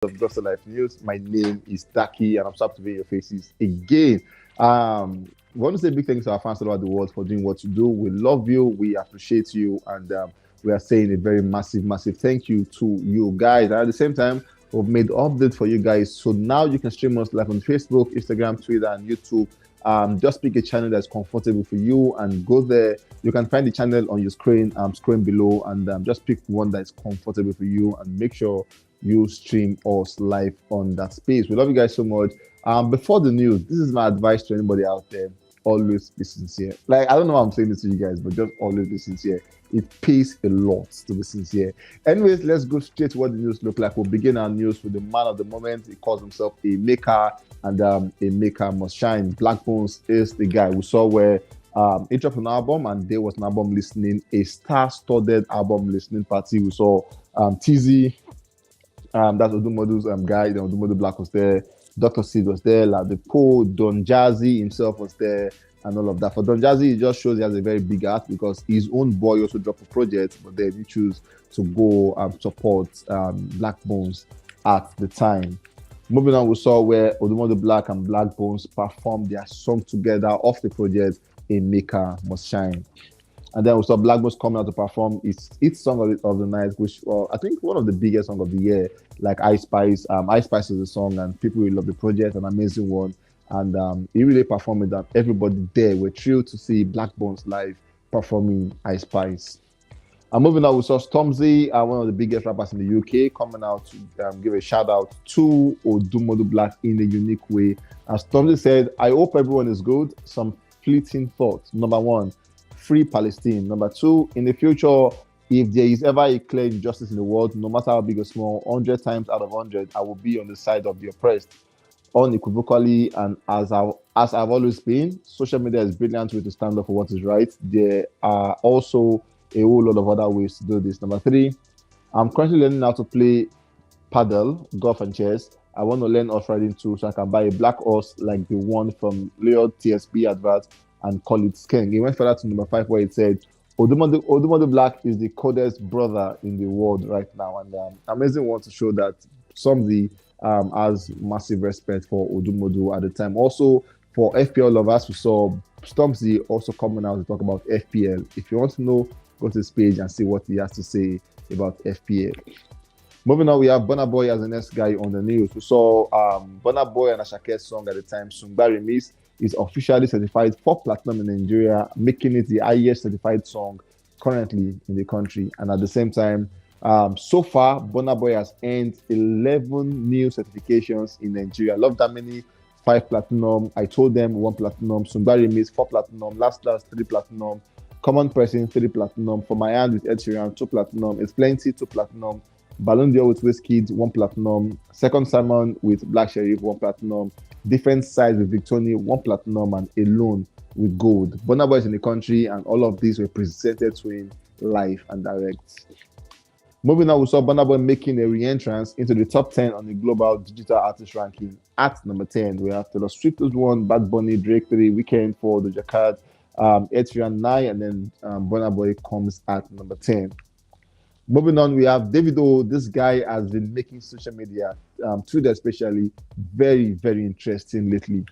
of Gospel Life News. My name is Taki, and I'm so happy to be in your faces again. We want to say big thanks to our fans all over the world for doing what you do. We love you, we appreciate you, and we are saying a very massive, massive thank you to you guys. And at the same time, we've made updates for you guys, so now you can stream us live on Facebook, Instagram, Twitter, and YouTube. Just pick a channel that's comfortable for you and go there. You can find the channel on your screen below, and just pick one that's comfortable for you and make sure you stream us live on that space. We love you guys so much. Before the news, this is my advice to anybody out there: always be sincere. Like, I don't know why I'm saying this to you guys, but just always be sincere. It pays a lot to be sincere. Anyways, let's go straight to what the news look like. We'll begin our news with the man of the moment. He calls himself a maker, and a maker must shine. Black Bones is the guy we saw where he dropped an album, and there was an album listening, a star-studded album listening party. We saw TZ, that's Odumodu's guy. Then Odumodublvck was there. Dr. Sid was there. Ladipo, Don Jazzy himself was there, and all of that. For Don Jazzy, it just shows he has a very big heart because his own boy also dropped a project, but then he chose to go support Black Bones at the time. Moving on, we saw where Odumodublvck and Black Bones performed their song together off the project, A Maker Must Shine. And then we saw Black Bones coming out to perform its song of the night, which I think one of the biggest songs of the year, like Ice Spice. Ice Spice is the song, and people really love the project, an amazing one. And he really performed it, and everybody there were thrilled to see Black Bones live performing Ice Spice. And moving on, we saw Stormzy, one of the biggest rappers in the UK, coming out to give a shout out to Odumodublvck in a unique way. As Stormzy said, I hope everyone is good. Some fleeting thoughts. Number one, free Palestine. Number two, in the future, if there is ever a clear injustice in the world, no matter how big or small, 100 times out of 100, I will be on the side of the oppressed. Unequivocally, and as I've always been, social media is a brilliant way to stand up for what is right. There are also a whole lot of other ways to do this. Number three, I'm currently learning how to play paddle, golf, and chess. I want to learn horse riding too, so I can buy a black horse like the one from Leo TSB advert and call it Skeng. He went further to number five, where it said, Odumodublvck is the coldest brother in the world right now. And amazing one to show that Stormzy has massive respect for Odumodu at the time. Also, for FPL lovers, we saw Stormzy also coming out to talk about FPL. If you want to know, go to this page and see what he has to say about FPL. Moving on, we have Bonabboy as the next guy on the news. We saw Bonabboy and Ashake's song at the time, Sungba Remix, is officially certified for platinum in Nigeria, making it the highest certified song currently in the country. And at the same time, so far, Bonabboy has earned 11 new certifications in Nigeria. Love that many. 5 platinum. I told them 1 platinum. Sungba Remix 4 platinum. Last 3 platinum. Common Pressing 3 platinum. For My Hand with Ed Sheeran 2 platinum. It's Plenty 2 platinum. Ballon d'Or with Wizkid 1 platinum. Second Sermon with Black Sheriff 1 platinum. Different Sides with Victony 1 platinum, and Alone with Gold. Bonabboy is in the country, and all of these were presented to him live and direct. Moving on, we saw Bonabboy making a re-entrance into the top 10 on the global digital artist ranking. At number 10, we have Taylor Swift was 1, Bad Bunny, Drake 3, Weeknd 4, Doja Cat, Ed Sheeran 9, and then Bonabboy comes at number 10. Moving on, we have Davido. This guy has been making social media, Twitter especially, very, very interesting lately.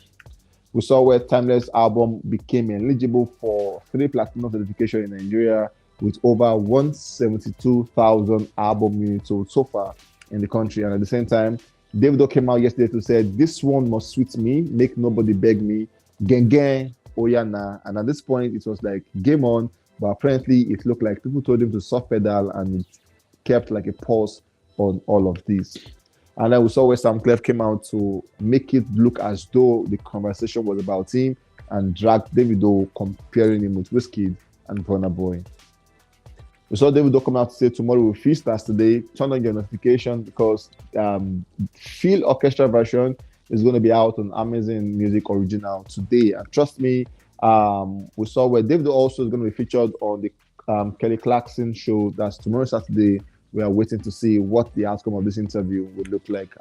We saw where Timeless album became eligible for 3 platinum certification in Nigeria, with over 172,000 album units sold so far in the country. And at the same time, Davido came out yesterday to say, this one must suit me, make nobody beg me, gang gang, oyana. And at this point, it was like game on, but apparently it looked like people told him to soft pedal, and it kept like a pause on all of this. And then we saw where Sam Clef came out to make it look as though the conversation was about him and dragged Davido, comparing him with Wizkid and Bonabboy. We saw Davido come out to say tomorrow will feast as today. Turn on your notification because Feel Orchestra version is going to be out on Amazon Music Original today. And trust me, we saw where Davido also is going to be featured on the Kelly Clarkson show. That's tomorrow, Saturday. We are waiting to see what the outcome of this interview would look like.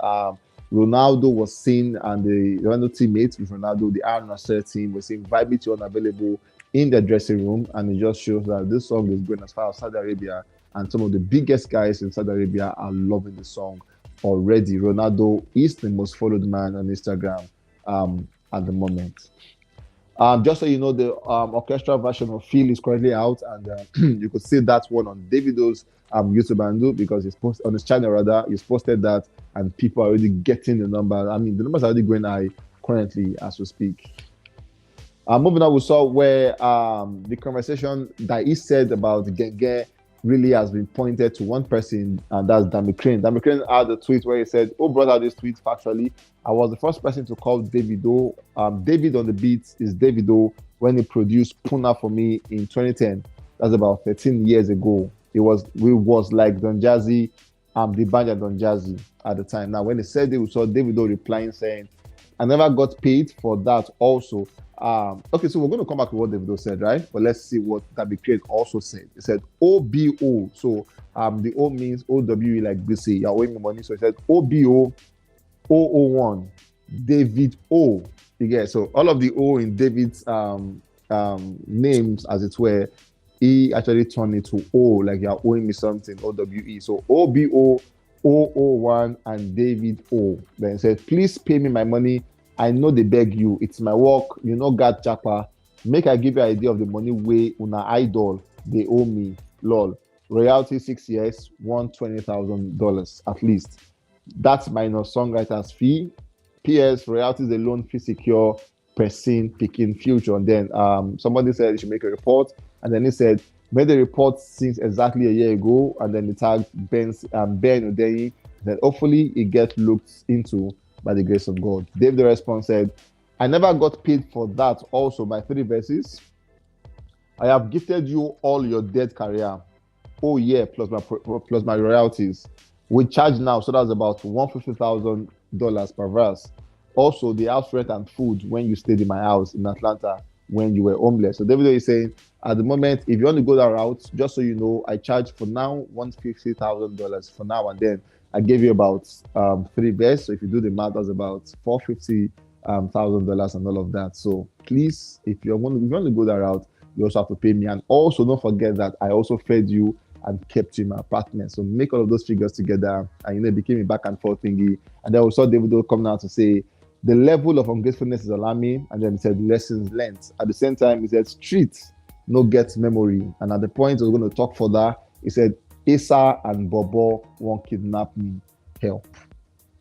Ronaldo was seen, and the Ronaldo teammates with Ronaldo, the Al-Nassr team, was seeing Vibity unavailable in the dressing room, and it just shows that this song is going as far as Saudi Arabia, and some of the biggest guys in Saudi Arabia are loving the song already. Ronaldo is the most followed man on Instagram at the moment. Just so you know, the orchestral version of Feel is currently out, and you could see that one on Davido's YouTube handle because he's posted on his channel rather. He's posted that, and people are already getting the numbers. I mean, the numbers are already going high currently as we speak. Moving on, we saw where the conversation that he said about the Genge really has been pointed to one person, and that's Dammy Krane. Dammy Krane had a tweet where he said, "Oh, brother, this tweet factually. I was the first person to call Davido. David on the beats is Davido when he produced Puna for me in 2010. That's about 13 years ago. We was like Don Jazzy, the band of Don Jazzy at the time. Now, when he said it, we saw Davido replying saying, I never got paid for that also. Okay, so we're going to come back to what Davido said, right? But let's see what Dammy Krane also said. He said OBO. So the O means OWE, like BC. You're owing me money. So he said OBO 001 David O. You get so all of the O in David's names, as it were, he actually turned it to O, like you're owing me something, OWE. So OBO 001 and David O. Then he said, please pay me my money. I know they beg you. It's my work. You know, God Japa. Make I give you an idea of the money way una idol they owe me. Lol. Royalty 6 years, $120,000 at least. That's minus songwriter's fee. PS royalties alone fee secure person picking future. And then somebody said he should make a report. And then he said, made the report since exactly a year ago. And then he tagged Ben Odeyi. Then hopefully it gets looked into by the grace of God. Dave the response said, I never got paid for that also by 3 verses. I have gifted you all your dead career. Oh yeah, plus my royalties. We charge now, so that's about $150,000 per verse. Also, the house rent and food when you stayed in my house in Atlanta when you were homeless. So Davido is saying, at the moment, if you want to go that route, just so you know, I charge for now $150,000 for now and then. I gave you about 3 verses. So if you do the math, that's about $450,000 and all of that. So please, if you want to go that route, you also have to pay me. And also don't forget that I also fed you and kept you in my apartment. So make all of those figures together, and it became a back and forth thingy. And then we saw Davido come out to say the level of ungratefulness is alarming, and then he said lessons learned. At the same time, he said street no get memory. And at the point he was going to talk further, he said Asa and Bobo won't kidnap me. Help.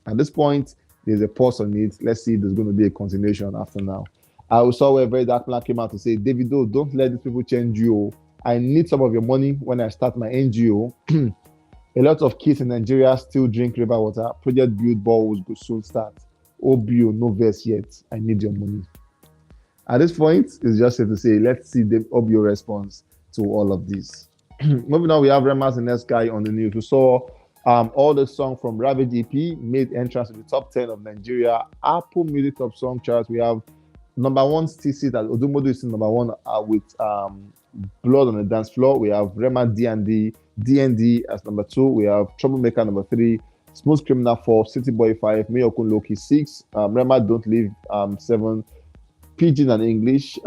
At this point, there's a pause on it. Let's see if there's going to be a continuation after now. I saw where Very Dark Plan came out to say, Davido, don't let these people change you. I need some of your money when I start my NGO. A lot of kids in Nigeria still drink river water. Project Build Balls will soon start. OBO, no verse yet. I need your money. At this point, it's just safe to say, let's see the OBO response to all of this. Moving on, we have Rema's the next guy on the news. We saw all the songs from Ravage EP made entrance to the top 10 of Nigeria Apple Music Top Song charts. We have number one still see that Odumodublvck is number one with Blood on the Dance Floor. We have Rema DND as number 2. We have Troublemaker number 3. Smooth Criminal 4. City Boy 5. Miyokun Loki 6. Rema Don't Leave 7. Pidgin and English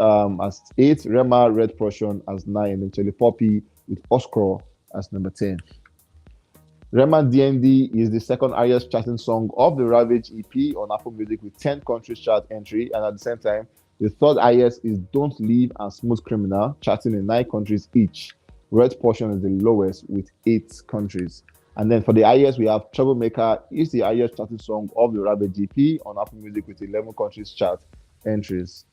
as 8. Rema Red Portion as 9. And then Charlie Poppy with Oscar as number 10. Rema DND is the second highest charting song of the Ravage EP on Apple Music with 10 countries chart entry, and at the same time, the third highest is Don't Leave and Smooth Criminal, charting in 9 countries each. Red Portion is the lowest with 8 countries. And then for the highest, we have Troublemaker is the highest charting song of the Ravage EP on Apple Music with 11 countries chart entries.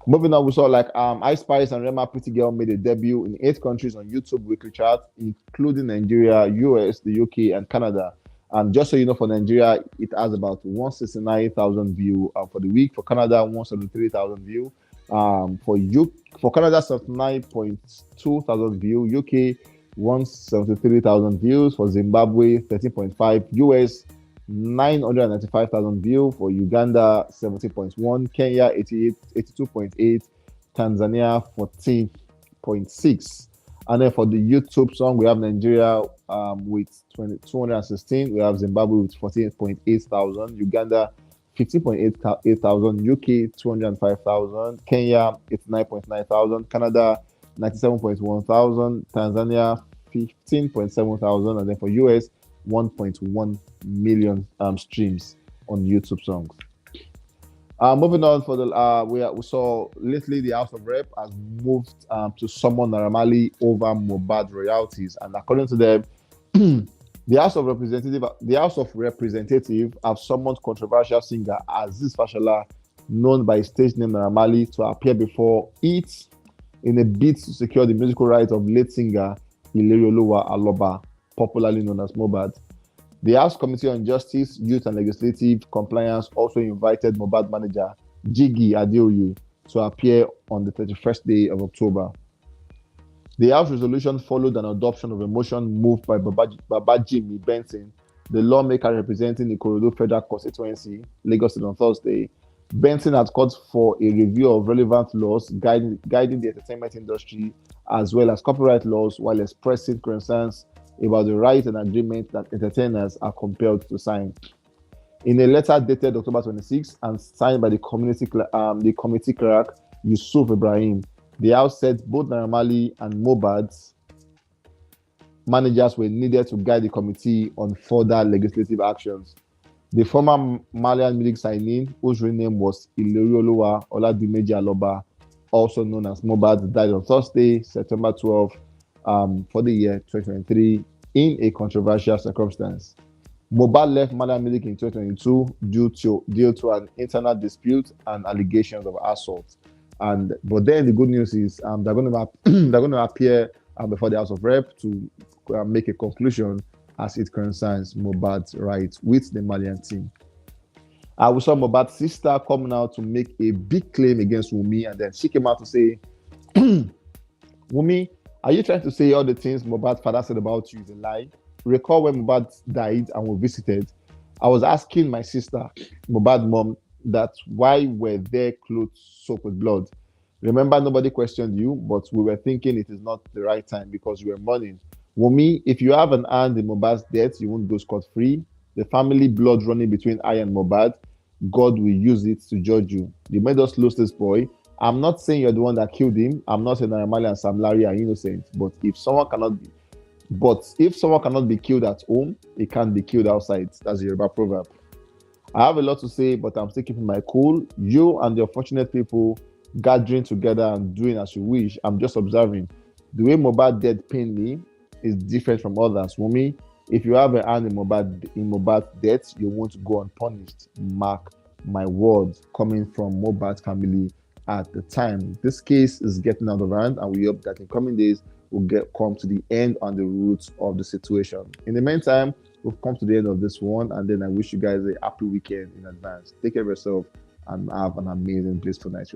Moving on, we saw like Ice Spice and Rema Pretty Girl made a debut in 8 countries on YouTube weekly chart, including Nigeria, US, the UK, and Canada. And just so you know, for Nigeria, it has about 169,000 views for the week. For Canada, 173,000 views. For Canada, 79.2 thousand views. UK, 173,000 views. For Zimbabwe, 13.5. US, 995,000 views. For Uganda, 70.1. Kenya, 82.8. Tanzania, 14.6. And then for the YouTube song, we have Nigeria with 216. We have Zimbabwe with 48.8 thousand. Uganda, 15.8 thousand. UK, 205,000. Kenya, 89.9 thousand. Canada, 97.1 thousand. Tanzania, 15.7 thousand. And then for US, 1.1 million streams on YouTube songs. Moving on for the we saw lately the House of Rep has moved to summon Naira Marley over Mohbad royalties, and according to them, the House of Representative have summoned controversial singer Aziz Fashola, known by his stage name Naira Marley, to appear before it in a bid to secure the musical rights of late singer Ilerioluwa Aloba, popularly known as Mohbad. The House Committee on Justice, Youth and Legislative Compliance also invited Mohbad manager Jiggy Adeoye to appear on the 31st day of October. The House resolution followed an adoption of a motion moved by Babajimi Benson, the lawmaker representing the Ikorodu Federal Constituency, Lagos State, on Thursday. Benson had called for a review of relevant laws guiding the entertainment industry as well as copyright laws, while expressing concerns about the rights and agreements that entertainers are compelled to sign. In a letter dated October 26 and signed by the committee clerk Yusuf Ibrahim, the House said both Naira Marley and Mohbad's managers were needed to guide the committee on further legislative actions. The former Malian music signing, whose real name was Ilerioluwa Oladimeji Aloba, also known as Mohbad, died on Thursday, September 12, for the year 2023 in a controversial circumstance. Mohbad left Malian music in 2022 due to an internal dispute and allegations of assault. But then the good news is they're going to appear before the House of Rep to make a conclusion as it concerns Mohbad's rights with the Malian team. We saw Mohbad's sister coming out to make a big claim against Wunmi, and then she came out to say, Wunmi, are you trying to say all the things Mohbad's father said about you is a lie? Recall when Mohbad died and we visited, I was asking my sister, Mohbad's mom, that why were their clothes soaked with blood? Remember, nobody questioned you, but we were thinking it is not the right time because you were mourning. Wunmi, if you have an hand in Mohbad's death, you won't go scot-free. The family blood running between I and Mohbad, God will use it to judge you. You made us lose this boy. I'm not saying you're the one that killed him. I'm not saying Naira Marley and Sam Larry are innocent. But if someone cannot be killed at home, it can't be killed outside. That's a Yoruba proverb. I have a lot to say, but I'm still keeping my cool. You and the unfortunate people gathering together and doing as you wish. I'm just observing. The way Mohbad death pained me is different from others. Wunmi, if you have a hand in Mohbad's death, you won't go unpunished. Mark my words, coming from Mohbad's family at the time. This case is getting out of hand, and we hope that in coming days we'll come to the end on the roots of the situation. In the meantime, we've come to the end of this one, and then I wish you guys a happy weekend in advance. Take care of yourself and have an amazing, blissful night.